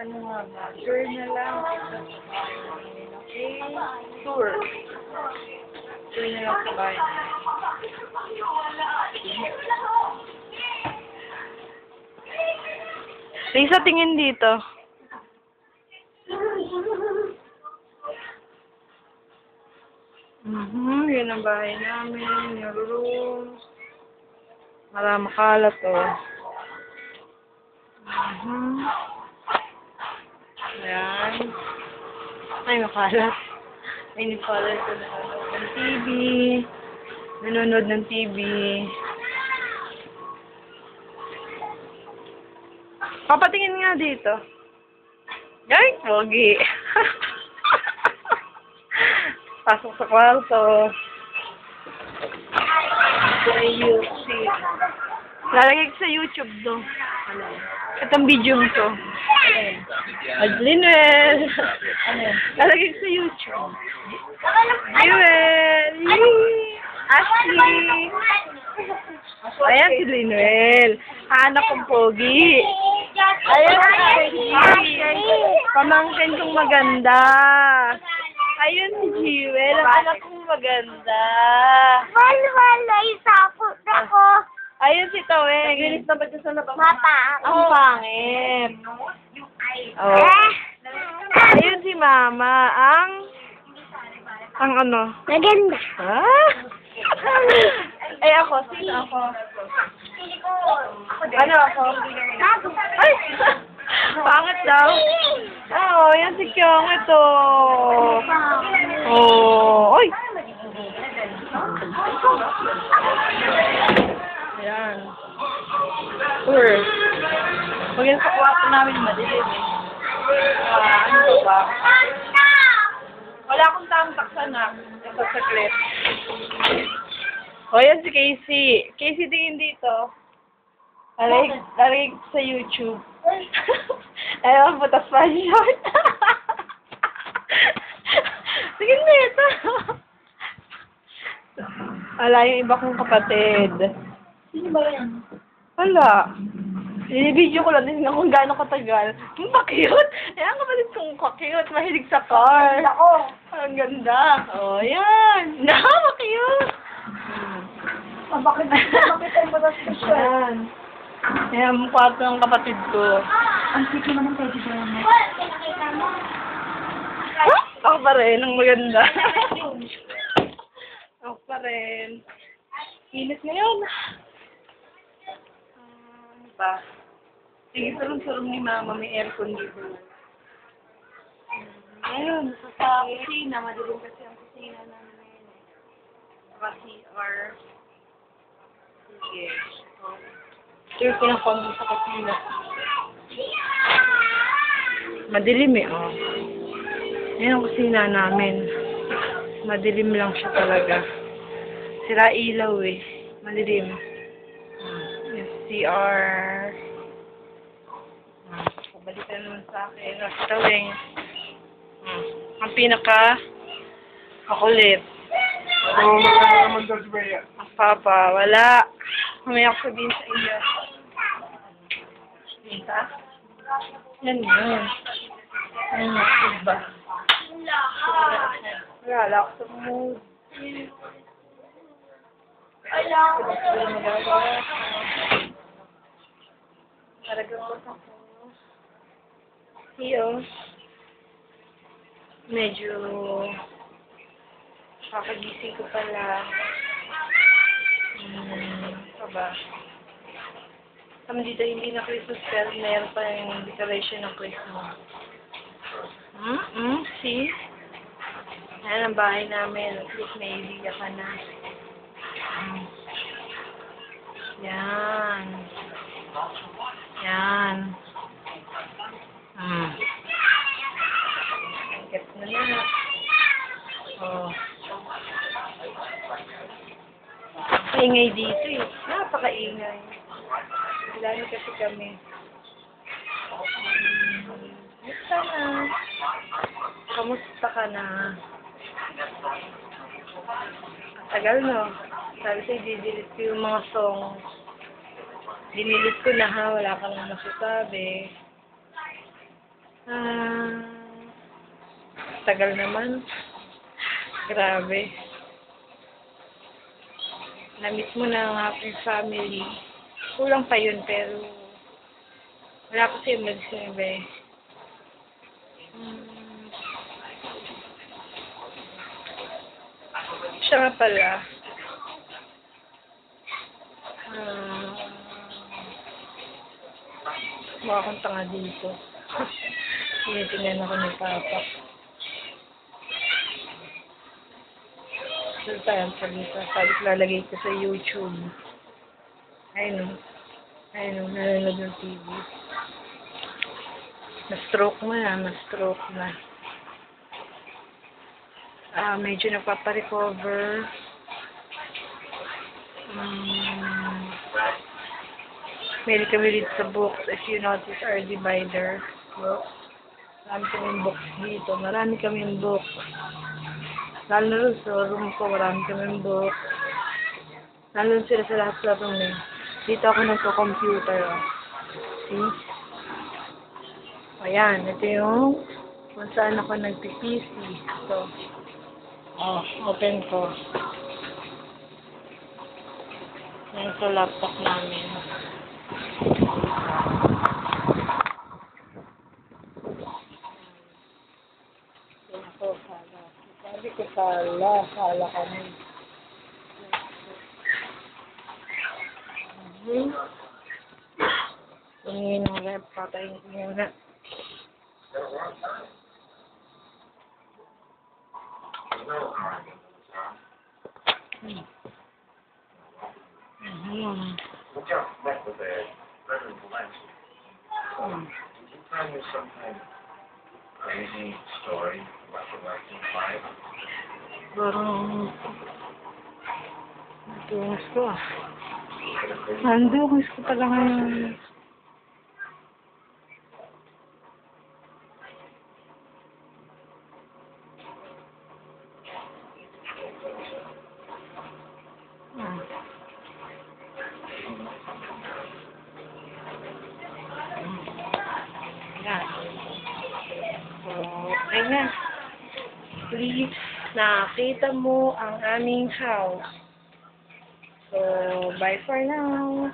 ano nga ba? Sure na lang. Okay? Sure. Sure na lang sa bahay. Lisa, tingin dito. Yun ang bahay namin. Yung room. Makalat, oh. Ayan. Ay, makalat. Ay, nakalat ko na ng TV. Nanonood ng TV. Papatingin nga dito. Ay, pogi. Pasok sa kwarto. Lalagay ko sa YouTube to. Itong video to. Adlinel. Lalagay ko sa YouTube. Jewel. Ashley. Ayan si Linuel. Anak kong pogi. Ayan si Pogi. Pamangkin kong maganda. Ayun si Jewel. Ang anak kong maganda. Wala, isapot ako. Ayun si Taweng. Naglinis na ba dyan sa labang? Mata. Ang pangit. Oh. Ayun si Mama. Ang ano? Maganda. Ah? Ay, ako. Sino ako? Ano ako? Ay! Pangit daw. Oo, yan si Kyong. Ito. Oh. Ay! Ayan. Sure. Pag yan sa kwarto namin, madilim eh. Ano ba? Wala akong tamtak sana. Ito sa clip. O, yan si Casey. Casey, tingin dito. Lalagay sa YouTube. Ayaw, putas pa yung short. Tingin na ito. Wala yung iba kong kapatid. Sino ba yan? Wala. Video ko lang din kung gaano katagal. Ang pa-cute. Ayan ang kapatid kong ka-cute. Mahilig sa car. Ako. Ang ganda. Oh, yan. Ma-cute. Bakit tayo ba sa siya? Yan. Ayan ang kwarto ng kapatid ko. Ang siki naman tayo dito naman. Ako pa rin. Ang maganda. Ako pa rin. Init ngayon. Ano ba? Sige, sarong-sarong ni Mama. May aircon dito. Ayun, sa kusina. Madilim kasi ang kusina namin ngayon. Saka CR. Sige. Ito yung pinapangin sa kusina. Madilim eh, oh. Yan ang kusina namin. Madilim lang siya talaga. Sira ilaw eh. Madilim. Yung CR. Pabalikan naman sa akin. Taweng. Ang pinaka makulit. Ang papa, wala. Mamaya ako sabihin sa iyo. Pinta? Yan yun. Ano ba? Wala ako sa mood. Paragamot ako. Iyo. Medyo kakagising ko pala. Ano ba? Dito hindi na Christmas pero mayroon pa yung decoration ng Christmas. See? Ayan ang bahay namin. At least may idea ka na. Yan. Yan. Gets na na. Oh. Kaingay dito eh. Napakaingay. Lalo kasi kami. Kamusta na? Kamusta ka na? Tagal no? Sabi sa'yo, didelete ko yung mga songs. Dinilit ko na ha, wala ka nang masasabi. Tagal naman. Grabe. Na-miss mo na ang aking family. Kulang pa yun, pero wala kasi mag-survey. Siya nga pala. Mukha akong tanga dito. Tinitingnan ako ng papa. Doon tayo sabi ko lalagay ko sa YouTube. Ayun o, nanonood ng TV. Na-stroke na. Medyo nagpaparecover. May kami dito sa books. If you notice our divider books. Marami kaming books dito. Marami kaming books. Lalo na rin sa room ko, marami kaming books. Lalo sila sa lahat sa room eh. Dito ako nagko-computer. See? Ayan, ito yung kung saan ako nagpi-PC. So, open ko. Yan sa laptop namin. Yan ako, sala. Sabi ko sala kami. Tingin ng rep, patayin ko muna. We just met with the Reverend Valencia. Did you tell me some kind of crazy story about the 1905? Parang natungos ko ah. Nandungos ko pala ngayon. Yan. So, okay na. Please, nakita mo ang aming house. So, bye for now.